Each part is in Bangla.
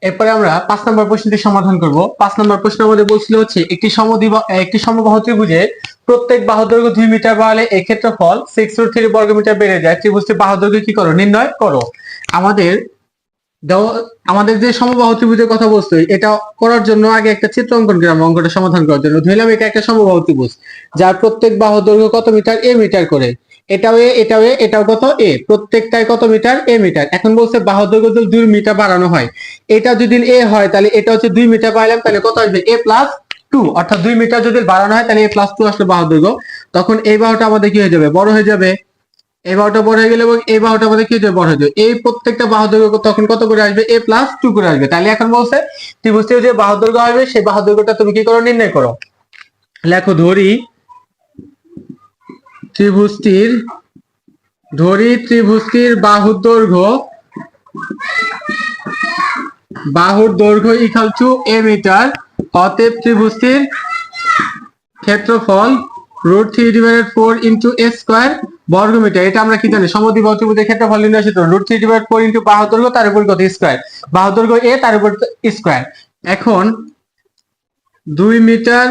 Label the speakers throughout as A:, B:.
A: এরপরে আমরা 5 নম্বর প্রশ্নটি সমাধান করব। 5 নম্বর প্রশ্ন আমাদের বলছিল হচ্ছে একটি সমবাহু ত্রিভুজে প্রত্যেক বাহু দৈর্ঘ্য 2 মিটার বাড়ালে এর ক্ষেত্রফল 6√3 বর্গমিটার বেড়ে যায়। ত্রিভুজটির বাহু দৈর্ঘ্য কি করো, নির্ণয় করো। আমাদের আমাদের যে সমবাহু ত্রিভুজের কথা বলছি, এটা করার জন্য আগে একটা চিত্র অঙ্কন করলাম। অঙ্কটা সমাধান করার জন্য ধরলাম এটা একটা সমবাহু ত্রিভুজ, যার প্রত্যেক বাহু দৈর্ঘ্য কত মিটার, এ মিটার করে। এটাও এ, এটাও এ, এটাও কত, এ, প্রত্যেকটাই কত মিটার, এ মিটার। এখন বলছে বাহু দৈর্ঘ্য যদি 2 মিটার বাড়ানো হয়, এটা যদি এ হয় তাহলে এটা হচ্ছে 2 মিটার বাড়ালাম, তাহলে কত আসবে, এ প্লাস 2। অর্থাৎ 2 মিটার যদি বাড়ানো হয় তাহলে এ প্লাস 2 আসলে বাহু দৈর্ঘ্য। তখন এই বাহুটা আমাদের কি হয়ে যাবে, বড় হয়ে যাবে। এই বাহুটা বড় হয়ে গেলে এবং এই বাহুটা আমাদের কি হয়ে বড় হয়ে যাবে। এই প্রত্যেকটা বাহু দৈর্ঘ্য তখন কত করে আসবে, এ প্লাস 2 করে আসবে। তাহলে এখন বলছে ত্রিভুজটির যে বাহু দৈর্ঘ্য আসবে সেই বাহু দৈর্ঘ্যটা তুমি কি করো, নির্ণয় করো। লেখো ত্রিভুজটির ত্রিভুজটির বাহুর দৈর্ঘ্য ইকুয়াল টু এ মিটার। অতএব ত্রিভুজটির ক্ষেত্রফল √3/4 ইন্টু এ স্কোয়ার বর্গমিটার। এটা আমরা কি জানি, সমদ্বিবাহু ত্রিভুজের ক্ষেত্রফল নির্ণয় সূত্র √3/4 ইন্টু বাহু দৈর্ঘ্য তার উপর কত, স্কোয়ার। বাহু দৈর্ঘ্য এ, তার উপর স্কোয়ার। এখন 2 মিটার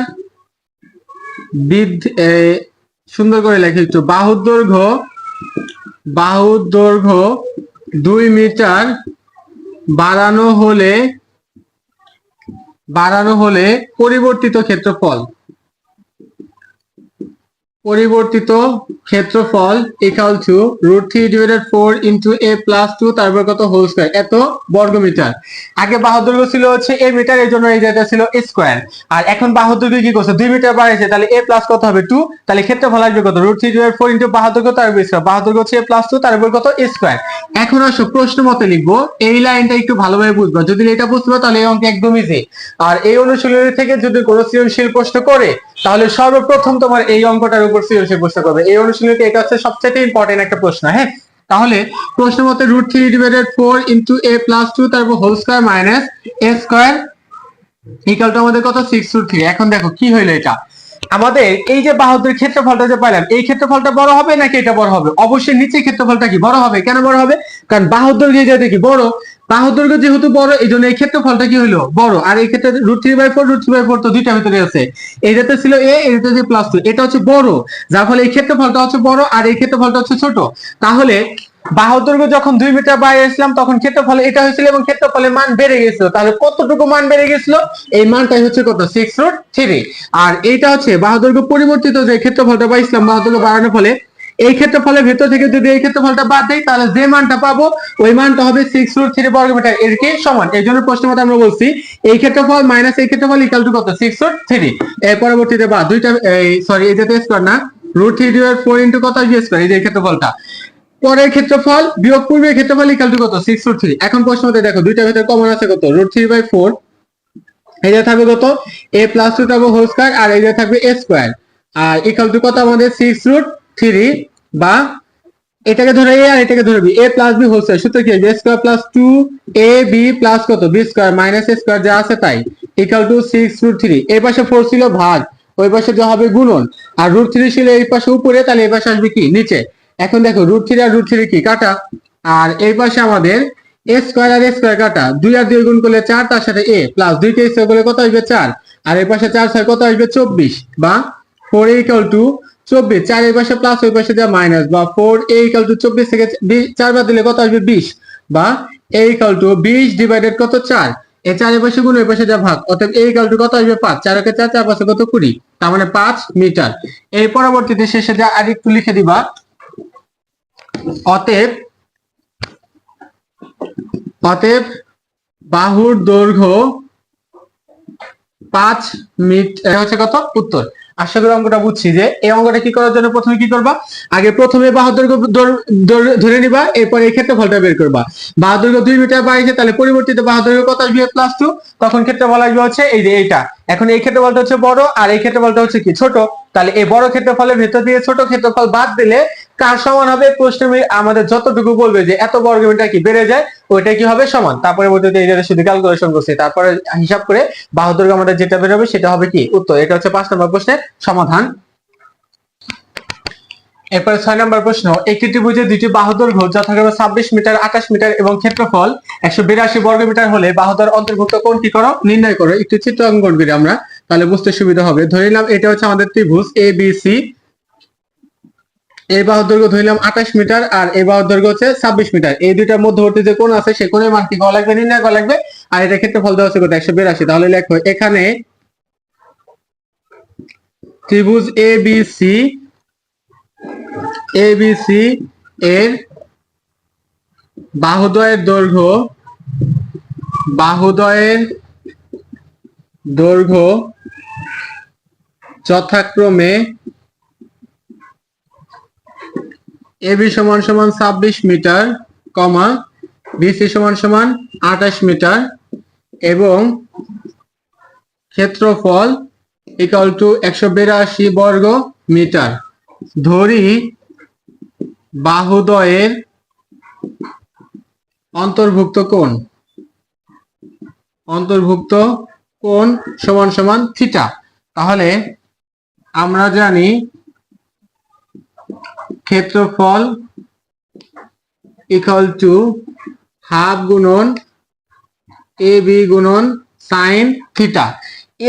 A: সুন্দর করে লেখি একটু। বাহুর দৈর্ঘ্য 2 মিটার বাড়ানো হলে পরিবর্তিত ক্ষেত্রফল equal to √3/4 into A plus 2 তারপর কত, হোল স্কয়ার, এত বর্গমিটার। আগে বাহু দৈর্ঘ্য ছিল হচ্ছে এ মিটার, এই জন্য এই জায়গাটা ছিল স্কয়ার। আর এখন বাহু দৈর্ঘ্য কি করছে, 2 মিটার বাড়াইছে, তাহলে এ প্লাস কত হবে, 2। তাহলে ক্ষেত্রফল আসবে কত, √3/4 ইন্টু বাহু দৈর্ঘ্য তার উপর স্কয়ার। বাহু দৈর্ঘ্য হচ্ছে এ প্লাস 2 তার উপর কত, স্কয়ার। এখন আসো প্রশ্ন মতে লিখবো। এই লাইনটা একটু ভালোভাবে বুঝবা, যদি এটা বুঝতে পারো তাহলে এই অঙ্ক একদম ইজি। আর এই অনুশীলনী থেকে যদি কোনো সৃজনশীল প্রশ্ন করে তাহলে সর্বপ্রথম তোমার এই অঙ্কটার উপর সৃজনশীল প্রশ্ন করবে। এই অনুশীলনীতে এটা হচ্ছে সবচেয়ে ইম্পর্টেন্ট একটা প্রশ্ন। হ্যাঁ, তাহলে প্রশ্ন মতে √3/4 ইন্টু এ প্লাস 2 তারপর whole square minus a square equal to আমাদের কত, 6√3। এখন দেখো কি হইলো, এটা আমাদের এই যে বাহুর ক্ষেত্রফলটা যে পাইলাম, এই ক্ষেত্রফলটা বড় হবে নাকি এটা বড় হবে? অবশ্যই নিচের ক্ষেত্রফলটা কি বড় হবে। কেন বড় হবে? কারণ বাহুর দৈর্ঘ্য যেটা কি বড়, বাহুর দৈর্ঘ্য যেহেতু বড় এই জন্য এই ক্ষেত্রফলটা কি হলো, বড়। আর এই ক্ষেত্রে √3/4 তো দুইটা ভিতরে আছে, এইটাতে ছিল এ, এটাতে যে প্লাস 2, এটা হচ্ছে বড়, যার ফলে এই ক্ষেত্রফলটা হচ্ছে বড় আর এই ক্ষেত্রফলটা হচ্ছে ছোট। তাহলে বাহুর দৈর্ঘ্য যখন 2 মিটার বাড়িয়েছিলাম তখন ক্ষেত্রফল এটা হয়েছিল এবং ক্ষেত্রফলের মান বেড়ে গেছিল। তাহলে কতটুকু মান বেড়ে গেছিল, এই মানটাই হচ্ছে কত, 6√3। আর এইটা হচ্ছে বাহু দৈর্ঘ্য পরিবর্তিত যে ক্ষেত্রফলটা পাইছিলাম বাহু দৈর্ঘ্য বাড়ানোর ফলে, এই ক্ষেত্রফলের ভেতর থেকে যদি এই ক্ষেত্রফলটা বাদ দেই তাহলে যে মানটা পাবো ওই মানটা হবে 6√3 বর্গমিটার, এর কি সমান। এই জন্য প্রশ্ন মতে আমরা বলছি এই ক্ষেত্রফল মাইনাস এই ক্ষেত্রফল ইকুয়াল টু কত, 6√3। এর পরবর্তীতে বা দুইটা সরি এই যেটা স্কয়ার না, √3/4 ইন্টু কত আসবে, স্কয়ার, এই যে ক্ষেত্রফলটা। পরের ক্ষেত্রফল বিয়োগ পূর্বের ক্ষেত্রফল ইকুয়াল টু কত, 6√3। এখন প্রশ্ন মতে দেখো দুইটার ভিতরে কমন আছে কত, √3/4, এই যে থাকবে কত, এ প্লাস 2 থাকবে হোল স্কয়ার, আর এই যে থাকবে এ স্কয়ার, আর ইকুয়াল টু কত আমাদের 6√3। বা এটাকে ধরে এ আর এটাকে ধরে বি, এ প্লাস বি হোল স্কয়ার, সূত্র কি হবে, এ square plus 2 A B plus কত, B square minus a square যা আছে তাই ইকুয়াল টু 6√3। এই পাশে 4 ছিল ভাগ, ওই পাশে যা হবে গুণন, আর √3 ছিল এই পাশে উপরে, তাহলে এই পাশে আসবে কি নিচে। এখন দেখো √3 আর √3 কি কাটা, আর এই পাশে আমাদের এ স্কয়ার আর এ স্কয়ার কাটা, 2 আর 2 গুণ করলে 4, তার সাথে এ প্লাস 2 কে স্কয়ার করলে কত আসবে 4, আর এই পাশে 4 6 কত আসবে 24। বা 4a ইকুয়াল টু 24, 4 এই পাশে প্লাস ওই পাশে যা মাইনাস, বা 4a ইকুয়াল টু 24 থেকে 4 বাদ দিলে কত আসবে 20। বা a ইকুয়াল টু 20 ডিভাইডেড কত 4, এই 4 এর পাশে গুণ ওই পাশে যা ভাগ, অতএব a ইকুয়াল টু কত আসবে 5, 4 কে 4, 4 পাশে কত 20, তার মানে 5 মিটার। এই পরবর্তীতে শেষে যা আরেকটু লিখে দিবা, অতএব বাহুর দৈর্ঘ্য 5 মিটার হচ্ছে কত, উত্তর। আশা করি অঙ্কটা বুঝছি। যে এই অঙ্কটা কি করার জন্য প্রথমে কি করবা, আগে প্রথমে বাহুর দৈর্ঘ্য ধরে নিবা, এরপর এই ক্ষেত্রফলটা বের করবা। বাহুর দৈর্ঘ্য 2 মিটার বাড়িয়েছে, তাহলে পরিবর্তিত বাহুর দৈর্ঘ্য কত আসবে, প্লাস 2, তখন ক্ষেত্রফল আসবে হচ্ছে এই যে এইটা। এখন এই ক্ষেত্রফলটা হচ্ছে বড় আর এই ক্ষেত্রফলটা হচ্ছে কি ছোট, তাহলে এই বড় ক্ষেত্রফলের ভেতর দিয়ে ছোট ক্ষেত্রফল বাদ দিলে কার সমান হবে, প্রশ্ন আমাদের যতটুকু বলবে যে এত বর্গমিটার কি বেড়ে যায়, ওইটা কি হবে সমান। তারপরে পরবর্তীতে এই যে শুধু ক্যালকুলেশন করছি, তারপরে হিসাব করে বাহু দৈর্ঘ্য আমাদের যেটা বের হবে সেটা হবে কি উত্তর। এটা হচ্ছে 5 নম্বর প্রশ্নের সমাধান। এরপরে 6 নম্বর প্রশ্ন, একটি ত্রিভুজের দুইটি বাহু দৈর্ঘ্য যথাক্রমে 26 মিটার, 28 মিটার এবং ক্ষেত্রফল 182 বর্গ মিটার হলে বাহুদ্বয়ের অন্তর্ভুক্ত কোণটি করো, নির্ণয় করো। একটু চিত্র অঙ্কন করি আমরা, তাহলে বুঝতে সুবিধা হবে। ধরে নিলাম এটা হচ্ছে আমাদের ত্রিভুজ ABC, এই বাহুর দৈর্ঘ্য ধরলাম 28 মিটার আর এই বাহুর দৈর্ঘ্য হচ্ছে 26 মিটার। এই দুইটার মধ্যবর্তী যে কোণ আছে সেই কোণের মান কি করা লাগবে, নির্ণয় করা লাগবে। আর এটা ক্ষেত্রফল দেওয়া আছে কত, 182। তাহলে লেখো এখানে ত্রিভুজ ABC এর বাহুদ্বয়ের দৈর্ঘ্য যথাক্রমে AB সমান সমান 26 মিটার, BC সমান সমান 28 মিটার এবং ক্ষেত্রফল ইকুয়াল টু 182 বর্গ মিটার। ধরি বাহুদ্বয়ের অন্তর্ভুক্ত কোণ সমান সমান থিটা। তাহলে আমরা জানি ক্ষেত্রফল ইকুয়াল টু হাফ গুণন AB গুণন সাইন থিটা।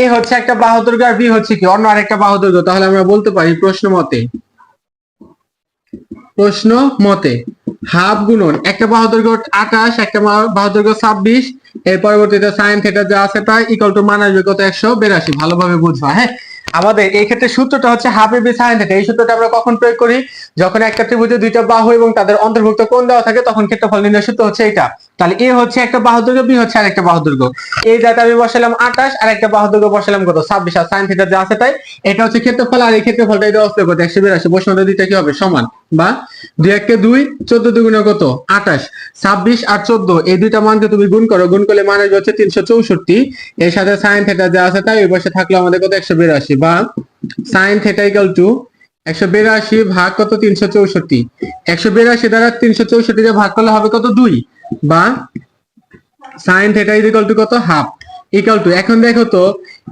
A: এ হচ্ছে একটা বাহু দৈর্ঘ্য আর বি হচ্ছে কি অন্য আরেকটা বাহু দৈর্ঘ্য। তাহলে আমরা বলতে পারি প্রশ্ন মতে হাফ গুণন একটা বাহু দৈর্ঘ্য 28, একটা বাহু দৈর্ঘ্য 26, এর পরবর্তীতে সাইন থিটা যা আছে তাই ইকুয়াল টু মান আসবে কত, 182। ভালোভাবে বুঝবা। হ্যাঁ, আমাদের এই ক্ষেত্রে সূত্রটা হচ্ছে হাফ AB সাইন থিটা। এই সূত্রটা আমরা কখন প্রয়োগ করি, যখন একটা ত্রিভুজে দুইটা বাহু এবং তাদের অন্তর্ভুক্ত কোণ দেওয়া থাকে তখন ক্ষেত্রফল নির্ণয়ের সূত্র হচ্ছে এটা। তাহলে এ হচ্ছে একটা বাহু দৈর্ঘ্য, বি হচ্ছে আরেকটা বাহু দৈর্ঘ্য। এই জায়গায় আমি বসালাম 28 আর একটা বাহু দৈর্ঘ্য বসালাম কত, 26, আর সাইন থিটা যা আছে তাই এটা হচ্ছে ক্ষেত্রফল। আর এই ক্ষেত্রফলটাই দেওয়া আছে কত, 182। বসন্ত দুইটা কি হবে, সমান। বা 2 × 2 14 দুগুণে কত, 28, 26 আর 14 এই দুইটা মানকে তুমি গুণ করো, গুণ করলে মান আসবে হচ্ছে 364। এর সাথে সাইন থিটা যা আছে তাই ওই পাশে থাকলো আমাদের কত, 182। বা সাইন থিটা ইকুয়াল টু 182 ভাগ কত, 364। 182 দ্বারা 364 দিয়ে ভাগ করলে হবে কত, 2। বা সাইন থিটা ইকুয়াল টু কত, হাফ। ইকুয়াল টু, এখন দেখো তো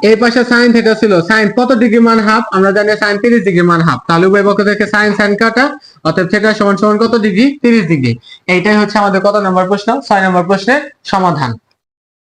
A: এই পাশে সাইন থিটা ছিল, সাইন কত ডিগ্রি মান, হাফ। আমরা জানি সাইন 30 ডিগ্রি মান হাফ। তাহলে উভয় পক্ষ থেকে সাইন সাইন কাটা, অতএব থিটা সমান সমান কত ডিগ্রি, 30 ডিগ্রি। এইটাই হচ্ছে আমাদের কত নম্বর প্রশ্ন, 6 নম্বর প্রশ্নের সমাধান।